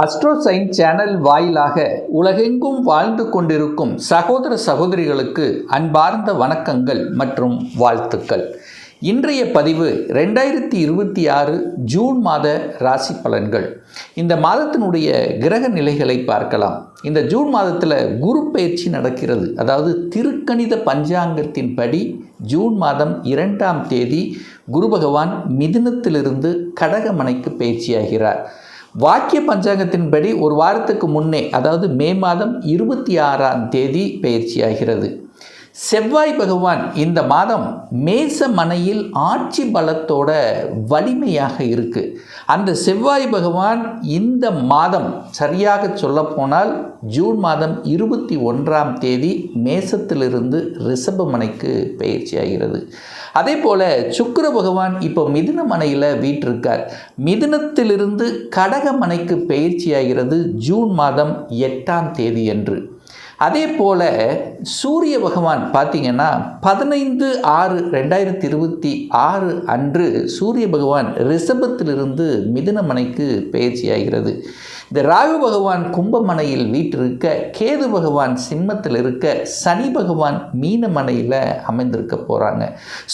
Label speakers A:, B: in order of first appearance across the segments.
A: அஸ்ட்ரோசைன் channel வாயிலாக உலகெங்கும் வாழ்ந்து கொண்டிருக்கும் சகோதர சகோதரிகளுக்கு அன்பார்ந்த வணக்கங்கள் மற்றும் வாழ்த்துக்கள். இன்றைய பதிவு 2026 ஜூன் மாத ராசி பலன்கள். இந்த மாதத்தினுடைய கிரக நிலைகளை பார்க்கலாம். இந்த ஜூன் மாதத்தில் குரு பயிற்சி நடக்கிறது. அதாவது திருக்கணித பஞ்சாங்கத்தின்படி ஜூன் மாதம் 2ஆம் தேதி குரு பகவான் மிதுனத்திலிருந்து கடகமனைக்கு பயிற்சியாகிறார். வாக்கிய பஞ்சாங்கத்தின்படி ஒரு வாரத்துக்கு முன்னே, அதாவது மே மாதம் 26ஆம் தேதி பயிற்சியாகிறது. செவ்வாய் பகவான் இந்த மாதம் மேச மனையில் ஆட்சி பலத்தோட வலிமையாக இருக்குது. அந்த செவ்வாய் பகவான் இந்த மாதம் சரியாக சொல்லப்போனால் ஜூன் மாதம் 21ஆம் தேதி மேசத்திலிருந்து ரிஷப மனைக்கு பயிற்சியாகிறது. அதே போல் சுக்கிர பகவான் இப்போ மிதுன மனையில் வீற்றிருக்கார். மிதுனத்திலிருந்து கடக மனைக்கு பயிற்சியாகிறது ஜூன் மாதம் 8ஆம் தேதி அன்று. அதே போல் சூரிய பகவான் பார்த்திங்கன்னா 15/6/2026 அன்று சூரிய பகவான் ரிஷபத்திலிருந்து மிதுன மனைக்கு பயிற்சியாகிறது. இந்த ராகு பகவான் கும்பமனையில் வீற்றிருக்க, கேது பகவான் சிம்மத்தில் இருக்க, சனி பகவான் மீனமனையில் அமைந்திருக்க போகிறாங்க.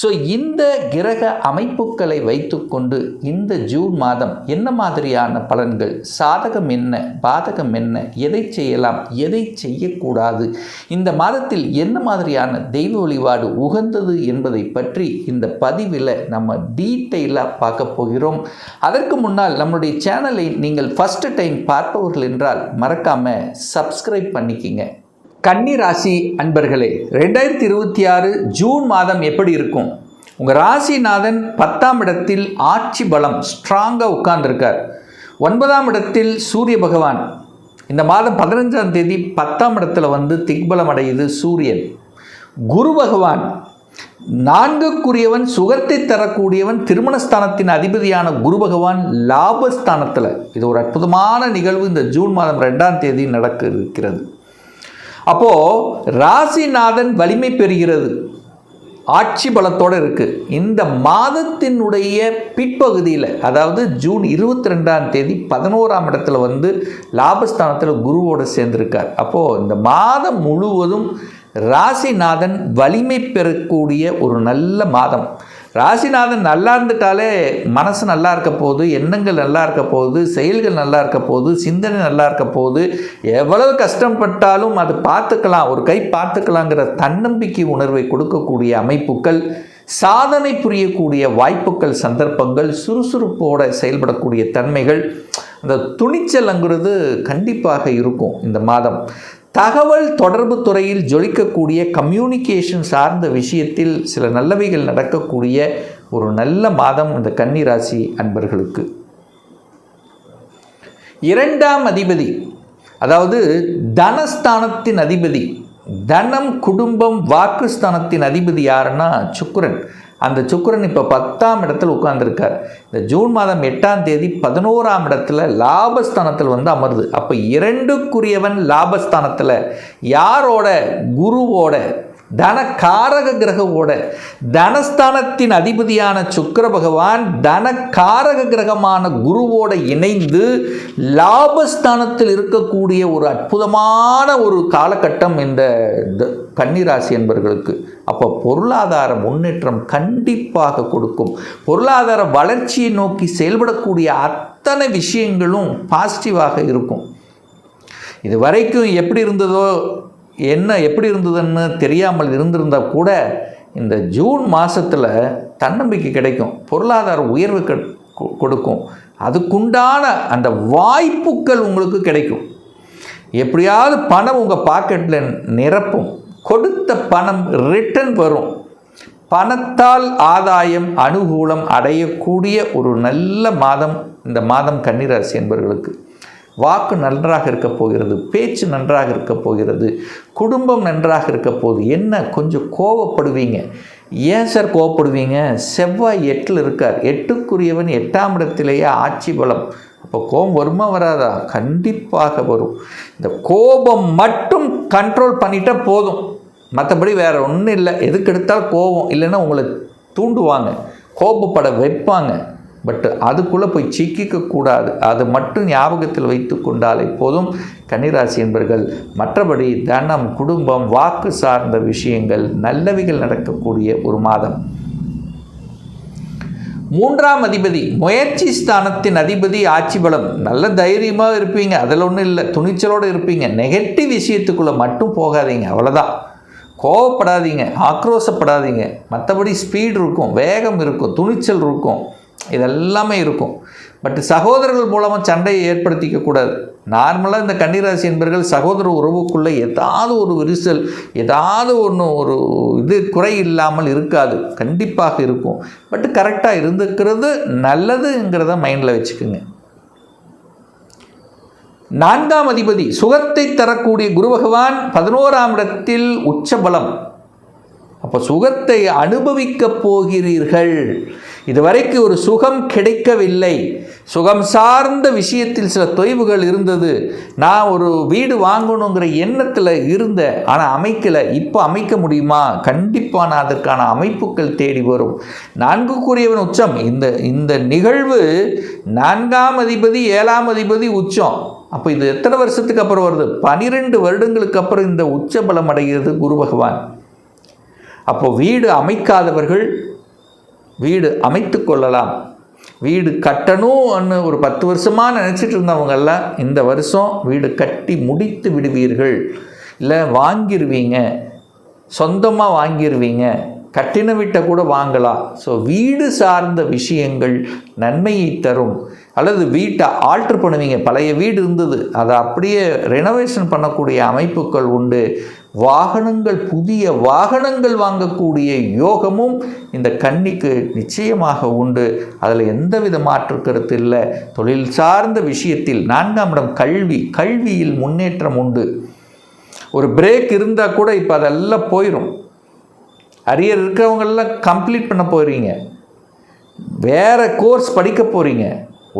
A: ஸோ இந்த கிரக அமைப்புகளை வைத்துக்கொண்டு இந்த ஜூன் மாதம் என்ன மாதிரியான பலன்கள், சாதகம் என்ன, பாதகம் என்ன, எதை செய்யலாம், எதை செய்யக்கூடாது, இந்த மாதத்தில் என்ன மாதிரியான தெய்வ வழிபாடு உகந்தது என்பதை பற்றி இந்த பதிவில் நம்ம டீட்டெயிலாக பார்க்க போகிறோம். அதற்கு முன்னால் நம்முடைய சேனலை நீங்கள் ஃபஸ்ட்டு டைம் பார்ப்பவர்கள் என்றால் மறக்காம சப்ஸ்கிரைப் பண்ணிக்கிங்க. கன்னி ராசி அன்பர்களே, 2026 ஜூன் மாதம் எப்படி இருக்கும்? உங்கள் ராசிநாதன் 10ஆம் இடத்தில் ஆட்சி பலம் ஸ்ட்ராங்காக உட்கார்ந்துருக்கார். 9ஆம் இடத்தில் சூரிய பகவான் இந்த மாதம் 15ஆம் தேதி 10ஆம் இடத்துல திக்பலம் அடையுது சூரியன். குரு பகவான் 4க்குரியவன், சுகத்தை தரக்கூடியவன், திருமணஸ்தானத்தின் அதிபதியான குரு பகவான் லாபஸ்தானத்தில். இது ஒரு அற்புதமான நிகழ்வு இந்த ஜூன் மாதம் 2ஆம் தேதி நடக்க இருக்கிறது. அப்போது ராசிநாதன் வலிமை பெறுகிறது, ஆட்சி பலத்தோடு இருக்குது. இந்த மாதத்தினுடைய பிற்பகுதியில், அதாவது ஜூன் 22ஆம் தேதி 11ஆம் இடத்துல லாபஸ்தானத்தில் குருவோடு சேர்ந்திருக்கார். அப்போது இந்த மாதம் முழுவதும் ராசிநாதன் வலிமை பெறக்கூடிய ஒரு நல்ல மாதம். ராசிநாதன் நல்லா இருந்துட்டாலே மனசு நல்லா இருக்க போகுது, எண்ணங்கள் நல்லா இருக்க போகுது, செயல்கள் நல்லா இருக்க போகுது, சிந்தனை நல்லா இருக்க போகுது. எவ்வளவு கஷ்டப்பட்டாலும் அது பார்த்துக்கலாம், ஒரு கை பார்த்துக்கலாங்கிற தன்னம்பிக்கை உணர்வை கொடுக்கக்கூடிய அமைப்புகள், சாதனை புரியக்கூடிய வாய்ப்புகள், சந்தர்ப்பங்கள், சுறுசுறுப்போடு செயல்படக்கூடிய தன்மைகள், அந்த துணிச்சல்ங்கிறது கண்டிப்பாக இருக்கும் இந்த மாதம். தகவல் தொடர்பு துறையில் ஜொலிக்கக்கூடிய, கம்யூனிகேஷன் சார்ந்த விஷயத்தில் சில நல்லவைகள் நடக்கக்கூடிய ஒரு நல்ல மாதம் இந்த கன்னி ராசி அன்பர்களுக்கு. 2ஆம் அதிபதி, அதாவது தனஸ்தானத்தின் அதிபதி, தனம், குடும்பம், வாக்குஸ்தானத்தின் அதிபதி யாருன்னா சுக்கிரன். அந்த சுக்கிரன் இப்போ 10ஆம் இடத்தில் உட்கார்ந்துருக்கார். இந்த ஜூன் மாதம் 8ஆம் தேதி 11ஆம் இடத்துல லாபஸ்தானத்தில் அமருது. அப்போ 2க்குரியவன் லாபஸ்தானத்தில் யாரோட? குருவோட, தனகாரக கிரகவோட. தனஸ்தானத்தின் அதிபதியான சுக்கிர பகவான் தனகாரக கிரகமான குருவோட இணைந்து லாபஸ்தானத்தில் இருக்கக்கூடிய ஒரு அற்புதமான ஒரு காலகட்டம் இந்த கன்னிராசி என்பவர்களுக்கு. அப்போ பொருளாதார முன்னேற்றம் கண்டிப்பாக கொடுக்கும். பொருளாதார வளர்ச்சியை நோக்கி செயல்படக்கூடிய அத்தனை விஷயங்களும் பாசிட்டிவாக இருக்கும். இது வரைக்கும் எப்படி இருந்ததோ, எப்படி இருந்ததுன்னு தெரியாமல் இருந்திருந்தால் கூட இந்த ஜூன் மாதத்தில் தன்னம்பிக்கை கிடைக்கும், பொருளாதார உயர்வு கொடுக்கும், அதுக்குண்டான அந்த வாய்ப்புகள் உங்களுக்கு கிடைக்கும். எப்படியாவது பணம் உங்கள் பாக்கெட்டில் நிரப்பும், கொடுத்த பணம் ரிட்டர்ன் வரும். பணத்தால் ஆதாயம், அனுகூலம் அடையக்கூடிய ஒரு நல்ல மாதம் இந்த மாதம் கன்னிராசி என்பவர்களுக்கு. வாக்கு நன்றாக இருக்க போகிறது, பேச்சு நன்றாக இருக்க போகிறது, குடும்பம் நன்றாக இருக்க போகுது. என்ன கொஞ்சம் கோவப்படுவீங்க. ஏன் சார் கோவப்படுவீங்க? செவ்வாய் 8ல் இருக்கார். 8க்குரியவன் 8ஆம் இடத்திலேயே ஆட்சி பலம். அப்போ கோபம் வருமா வராதா? கண்டிப்பாக வரும். இந்த கோபம் மட்டும் கண்ட்ரோல் பண்ணிட்டால் போதும், மற்றபடி வேறு ஒன்றும் இல்லை. எதுக்கு எடுத்தால் கோபம் இல்லைன்னா உங்களை தூண்டுவாங்க, கோபப்பட வைப்பாங்க. பட் அதுக்குள்ளே போய் சிக்கிக்கக்கூடாது. அது மட்டும் ஞாபகத்தில் வைத்து கொண்டாலே போதும் கன்னிராசி என்பர்கள். மற்றபடி தனம், குடும்பம், வாக்கு சார்ந்த விஷயங்கள் நல்லவைகள் நடக்கக்கூடிய ஒரு மாதம். 3ஆம் அதிபதி முயற்சி ஸ்தானத்தின் அதிபதி ஆட்சி பலம். நல்ல தைரியமாக இருப்பீங்க, அதில் ஒன்றும் இல்லை, துணிச்சலோடு இருப்பீங்க. நெகட்டிவ் விஷயத்துக்குள்ளே மட்டும் போகாதீங்க, அவ்வளோதான். கோவப்படாதீங்க, ஆக்ரோஷப்படாதீங்க. மற்றபடி ஸ்பீடு இருக்கும், வேகம் இருக்கும், துணிச்சல் இருக்கும், இதெல்லாமே இருக்கும். பட் சகோதரர்கள் மூலமாக சண்டையை ஏற்படுத்திக்கக்கூடாது. நார்மலாக இந்த கன்னிராசி என்பர்கள் சகோதர உறவுக்குள்ளே ஏதாவது ஒரு விரிசல், ஏதாவது ஒரு குறை இல்லாமல் இருக்காது, கண்டிப்பாக இருக்கும். பட் கரெக்டாக இருந்துக்கிறது நல்லதுங்கிறத மைண்டில் வச்சுக்கோங்க. 4ஆம் அதிபதி சுகத்தை தரக்கூடிய குரு பகவான் 11ஆம் இடத்தில் உச்சபலம். அப்போ சுகத்தை அனுபவிக்கப் போகிறீர்கள். இதுவரைக்கும் ஒரு சுகம் கிடைக்கவில்லை, சுகம் சார்ந்த விஷயத்தில் சில தொய்வுகள் இருந்தது. நான் ஒரு வீடு வாங்கணுங்கிற எண்ணத்தில் இருந்தேன், ஆனால் அமைக்கலை. இப்போ அமைக்க முடியுமா? கண்டிப்பாக நான் அதற்கான அமைப்புகள் தேடி வரும். 4க்குரியவன் உச்சம். இந்த நிகழ்வு 4ஆம் அதிபதி 7ஆம் அதிபதி உச்சம். அப்போ இது எத்தனை வருஷத்துக்கு அப்புறம் வருது? 12 வருடங்களுக்கு அப்புறம் இந்த உச்ச பலம் அடைகிறது குரு பகவான். அப்போ வீடு அமைக்காதவர்கள் வீடு அமைத்து கொள்ளலாம். வீடு கட்டணும்னு ஒரு 10 வருஷமாக நினச்சிட்டு இருந்தவங்கெல்லாம் இந்த வருஷம் வீடு கட்டி முடித்து விடுவீர்கள். இல்லை வாங்கிடுவீங்க, சொந்தமாக வாங்கிடுவீங்க, கட்டின வீட்டை கூட வாங்கலாம். ஸோ வீடு சார்ந்த விஷயங்கள் நன்மையை தரும். அல்லது வீட்டை ஆல்ட்ரு பண்ணுவீங்க, பழைய வீடு இருந்தது அதை அப்படியே ரெனோவேஷன் பண்ணக்கூடிய அமைப்புகள் உண்டு. வாகனங்கள், புதிய வாகனங்கள் வாங்கக்கூடிய யோகமும் இந்த கன்னிக்கு நிச்சயமாக உண்டு. அதில் எந்தவித மாற்று கருத்து இல்லை. தொழில் சார்ந்த விஷயத்தில் 4ஆம் இடம் கல்வி, கல்வியில் முன்னேற்றம் உண்டு. ஒரு பிரேக் இருந்தால் கூட இப்போ அதெல்லாம் போயிடும். அரியர் இருக்கிறவங்களெல்லாம் கம்ப்ளீட் பண்ண போகிறீங்க, வேறு கோர்ஸ் படிக்க போகிறீங்க,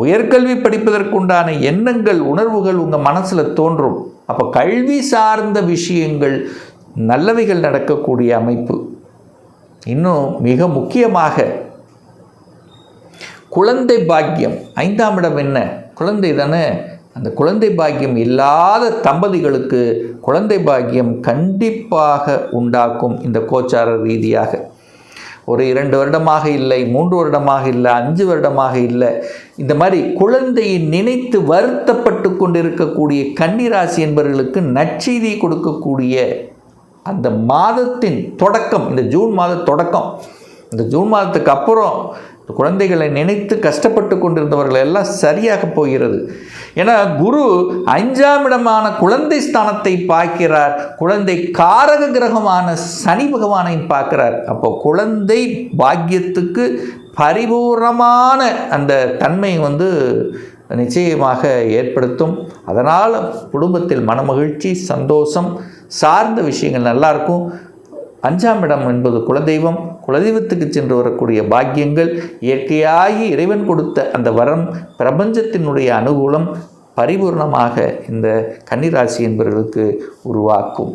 A: உயர்கல்வி படிப்பதற்குண்டான எண்ணங்கள், உணர்வுகள் உங்கள் மனசில் தோன்றும். அப்போ கல்வி சார்ந்த விஷயங்கள் நல்லவைகள் நடக்கக்கூடிய அமைப்பு. இன்னும் மிக முக்கியமாக குழந்தை பாக்கியம். 5ஆம் இடம் என்ன? குழந்தை தானே. அந்த குழந்தை பாக்கியம் இல்லாத தம்பதிகளுக்கு குழந்தை பாக்கியம் கண்டிப்பாக உண்டாக்கும். இந்த கோச்சார ரீதியாக ஒரு 2 வருடமாக இல்லை, 3 வருடமாக இல்லை, 5 வருடமாக இல்லை, இந்த மாதிரி குழந்தையை நினைத்து வருத்தப்பட்டு கொண்டிருக்கக்கூடிய கன்னிராசி என்பவர்களுக்கு நற்செய்தி கொடுக்கக்கூடிய அந்த மாதத்தின் தொடக்கம், இந்த ஜூன் மாத தொடக்கம். இந்த ஜூன் மாதத்துக்கு அப்புறம் குழந்தைகளை நினைத்து கஷ்டப்பட்டு கொண்டிருந்தவர்கள் எல்லாம் சரியாக போகிறது. ஏன்னா குரு 5ஆம் இடமான குழந்தை ஸ்தானத்தை பார்க்கிறார், குழந்தை காரக கிரகமான சனி பகவானையும் பார்க்கிறார். அப்போ குழந்தை பாக்கியத்துக்கு பரிபூர்ணமான அந்த தன்மை நிச்சயமாக ஏற்படுத்தும். அதனால் குடும்பத்தில் மனமகிழ்ச்சி, சந்தோஷம் சார்ந்த விஷயங்கள் நல்லாயிருக்கும். 5ஆம் இடம் என்பது குலதெய்வம். குலதெய்வத்துக்கு சென்று வரக்கூடிய பாக்கியங்கள், இயற்கையாகி இறைவன் கொடுத்த அந்த வரம், பிரபஞ்சத்தினுடைய அனுகூலம் பரிபூர்ணமாக இந்த கன்னிராசி என்பவர்களுக்கு உருவாக்கும்.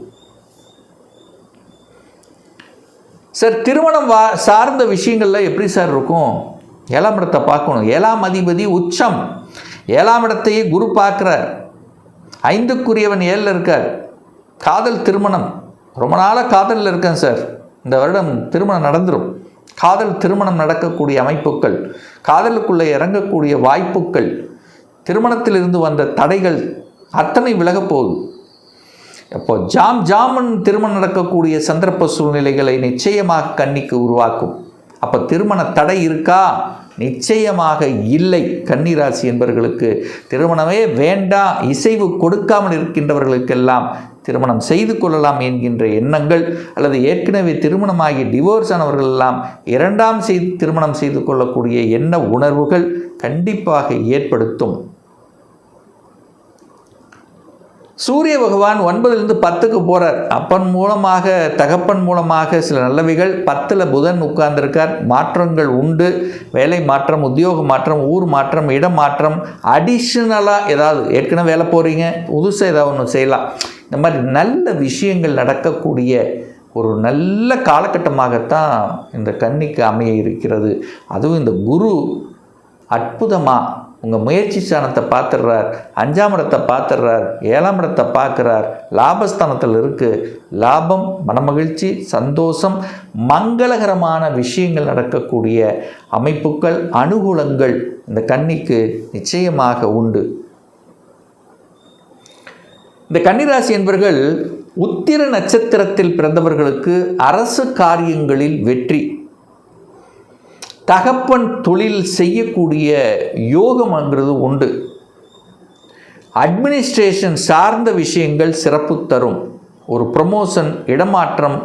A: சார், திருமணம் சார்ந்த விஷயங்களில் எப்படி சார் இருக்கும்? 7ஆம் இடத்தை பார்க்கணும். 7ஆம் அதிபதி உச்சம். 7ஆம் இடத்தையே குரு பார்க்குறார். 5க்குரியவன் 7ல் இருக்கார். காதல், திருமணம். ரொம்ப நாளாக காதலில் இருக்கேன் சார், இந்த வருடம் திருமணம் நடந்துடும். காதல் திருமணம் நடக்கக்கூடிய அமைப்புகள், காதலுக்குள்ளே இறங்கக்கூடிய வாய்ப்புகள், திருமணத்திலிருந்து வந்த தடைகள் அத்தனை விலகப் போகுது. அப்போ ஜாமன் திருமணம் நடக்கக்கூடிய சந்தர்ப்ப சூழ்நிலைகளை நிச்சயமாக கன்னிக்கு உருவாக்கும். அப்போ திருமண தடை இருக்கா? நிச்சயமாக இல்லை. கன்னிராசி என்பவர்களுக்கு திருமணமே வேண்டாம், இசைவு கொடுக்காமல் இருக்கின்றவர்களுக்கெல்லாம் திருமணம் செய்து கொள்ளலாம் என்கின்ற எண்ணங்கள், அல்லது ஏற்கனவே திருமணமாகி டிவோர்ஸ் ஆனவர்கள் எல்லாம் 2ஆம் திருமணம் செய்து கொள்ளக்கூடிய எண்ண உணர்வுகள் கண்டிப்பாக ஏற்படுத்தும். சூரிய பகவான் 9லிருந்து 10க்கு போகிறார். அப்பன் மூலமாக, தகப்பன் மூலமாக சில நல்லவைகள். 10ல் புதன் உட்கார்ந்திருக்கார். மாற்றங்கள் உண்டு. வேலை மாற்றம், உத்தியோக மாற்றம், ஊர் மாற்றம், இடம் மாற்றம், அடிஷ்னலாக ஏதாவது ஏற்கனவே வேலை போகிறீங்க, புதுசாக ஏதாவது ஒன்று செய்யலாம். இந்த மாதிரி நல்ல விஷயங்கள் நடக்கக்கூடிய ஒரு நல்ல காலகட்டமாகத்தான் இந்த கன்னிக்கு அமைய இருக்கிறது. அதுவும் இந்த குரு அற்புதமாக உங்கள் முயற்சி ஸ்தானத்தை பார்த்துடுறார், 5ஆம் இடத்தை பார்த்துடுறார், 7ஆம் இடத்தை பார்க்குறார், லாபஸ்தானத்தில் இருக்குது. லாபம், மனமகிழ்ச்சி, சந்தோஷம், மங்களகரமான விஷயங்கள் நடக்கக்கூடிய அமைப்புகள், அனுகூலங்கள் இந்த கன்னிக்கு நிச்சயமாக உண்டு. இந்த கன்னிராசி என்பவர்கள் உத்திர நட்சத்திரத்தில் பிறந்தவர்களுக்கு அரசு காரியங்களில் வெற்றி, தகப்பன் தொழில் செய்யக்கூடிய யோகம்ங்கிறது உண்டு. அட்மினிஸ்ட்ரேஷன் சார்ந்த விஷயங்கள் சிறப்பு தரும். ஒரு ப்ரமோஷன், இடமாற்றம்,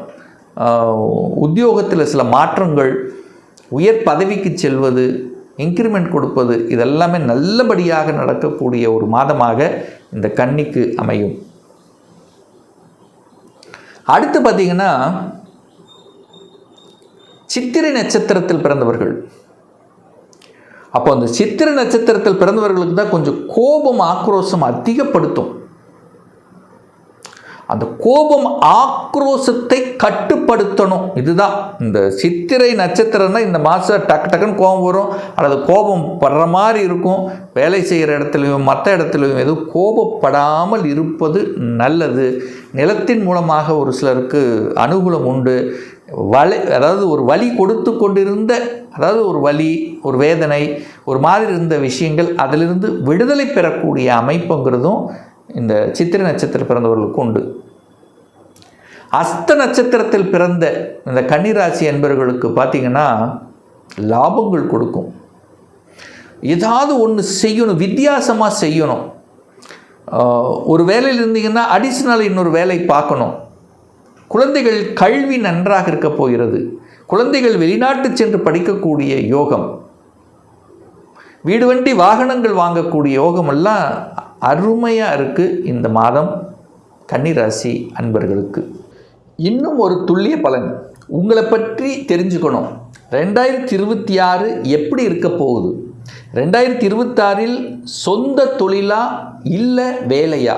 A: உத்தியோகத்தில் சில மாற்றங்கள், உயர் பதவிக்கு செல்வது, இன்க்ரிமெண்ட் கொடுப்பது, இதெல்லாமே நல்லபடியாக நடக்கக்கூடிய ஒரு மாதமாக இந்த கன்னிக்கு அமையும். அடுத்து பார்த்திங்கன்னா சித்திரை நட்சத்திரத்தில் பிறந்தவர்கள். அப்போ அந்த சித்திரை நட்சத்திரத்தில் பிறந்தவர்களுக்கு தான் கொஞ்சம் கோபம், ஆக்ரோஷம் அதிகப்படுத்தும். அந்த கோபம், ஆக்ரோஷத்தை கட்டுப்படுத்தணும். இதுதான் இந்த சித்திரை நட்சத்திரம்னா இந்த மாதம் டக்கு டக்குன்னு கோபம் வரும், அல்லது கோபம் படுற மாதிரி இருக்கும். வேலை செய்கிற இடத்துலையும் மற்ற இடத்துலையும் எதுவும் கோபப்படாமல் இருப்பது நல்லது. நிலத்தின் மூலமாக ஒரு சிலருக்கு அனுகூலம் உண்டு. அதாவது ஒரு வலி கொடுத்து கொண்டிருந்த, அதாவது ஒரு வலி, ஒரு வேதனை, ஒரு மாதிரி இருந்த விஷயங்கள் அதிலிருந்து விடுதலை பெறக்கூடிய அமைப்புங்கிறதும் இந்த சித்திரை நட்சத்திரம் பிறந்தவர்களுக்கு உண்டு. அஸ்த நட்சத்திரத்தில் பிறந்த இந்த கன்னிராசி என்பவர்களுக்கு பார்த்திங்கன்னா லாபங்கள் கொடுக்கும். ஏதாவது ஒன்று செய்யணும், வித்தியாசமாக செய்யணும். ஒரு வேலையில் இருந்தீங்கன்னா அடிஷ்னல் இன்னொரு வேலை பார்க்கணும். குழந்தைகள் கல்வி நன்றாக இருக்க போகிறது. குழந்தைகள் வெளிநாட்டு சென்று படிக்கக்கூடிய யோகம், வீடு வண்டி வாகனங்கள் வாங்கக்கூடிய யோகமெல்லாம் அருமையாக இருக்குது இந்த மாதம் கன்னிராசி அன்பர்களுக்கு. இன்னும் ஒரு துல்லிய பலன் உங்களை பற்றி தெரிஞ்சுக்கணும். 2026 எப்படி இருக்க போகுது? 2026 சொந்த தொழிலா இல்லை வேலையா?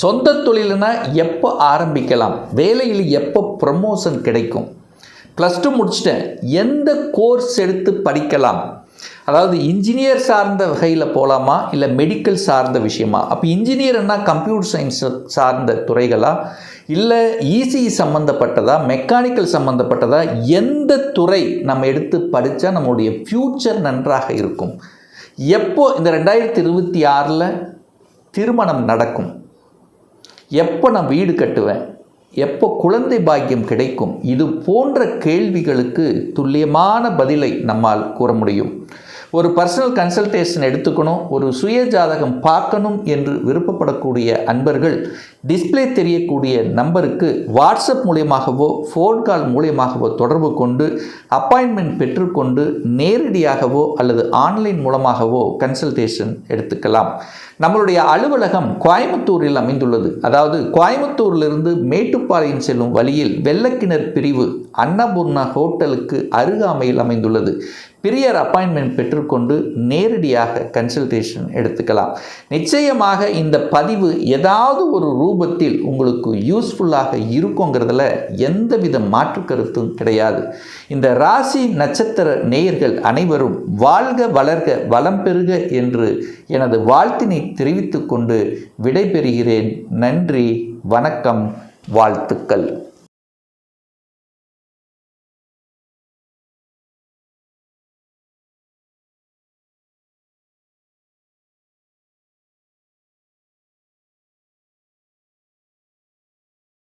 A: சொந்த தொழில்னா எப்போ ஆரம்பிக்கலாம்? வேலையில் எப்போ ப்ரமோஷன் கிடைக்கும்? +2 முடிச்சிட்டேன், எந்த கோர்ஸ் எடுத்து படிக்கலாம்? அதாவது இன்ஜினியர் சார்ந்த வகையில் போகலாமா, இல்லை மெடிக்கல் சார்ந்த விஷயமா? அப்போ இன்ஜினியர்னா கம்ப்யூட்டர் சயின்ஸ் சார்ந்த துறைகளா, இல்லை இசிஇ சம்மந்தப்பட்டதா, மெக்கானிக்கல் சம்மந்தப்பட்டதா? எந்த துறை நம்ம எடுத்து படித்தா நம்மளுடைய ஃப்யூச்சர் நன்றாக இருக்கும்? எப்போ இந்த 2026 திருமணம் நடக்கும்? எப்போ நான் வீடு கட்டுவேன்? எப்போ குழந்தை பாக்கியம் கிடைக்கும்? இது போன்ற கேள்விகளுக்கு துல்லியமான பதிலை நம்மால் கூற முடியும். ஒரு பர்சனல் கன்சல்டேஷன் எடுத்துக்கணும், ஒரு சுய ஜாதகம் பார்க்கணும் என்று விருப்பப்படக்கூடிய அன்பர்கள் டிஸ்பிளே தெரியக்கூடிய நம்பருக்கு வாட்ஸ்அப் மூலியமாகவோ ஃபோன் கால் மூலியமாகவோ தொடர்பு கொண்டு அப்பாயின்மெண்ட் பெற்றுக்கொண்டு நேரடியாகவோ அல்லது ஆன்லைன் மூலமாகவோ கன்சல்டேஷன் எடுத்துக்கலாம். நம்மளுடைய அலுவலகம் கோயம்புத்தூரில் அமைந்துள்ளது. அதாவது கோயம்புத்தூரிலிருந்து மேட்டுப்பாளையம் செல்லும் வழியில் வெள்ளக்கிணர் பிரிவு அன்னபூர்ணா ஹோட்டலுக்கு அருகாமையில் அமைந்துள்ளது. பிரியர் அப்பாயின்மெண்ட் பெற்றுக்கொண்டு நேரடியாக கன்சல்டேஷன் எடுத்துக்கலாம். நிச்சயமாக இந்த பதிவு ஏதாவது ஒரு ரூபத்தில் உங்களுக்கு யூஸ்ஃபுல்லாக இருக்குங்கிறதுல எந்தவித மாற்று கருத்தும் கிடையாது. இந்த ராசி நட்சத்திர நேயர்கள் அனைவரும் வாழ்க வளர்க வளம் பெறுக என்று எனது வாழ்த்தினை தெரிவித்துக் கொண்டு விடைபெறுகிறேன். நன்றி, வணக்கம், வாழ்த்துக்கள்.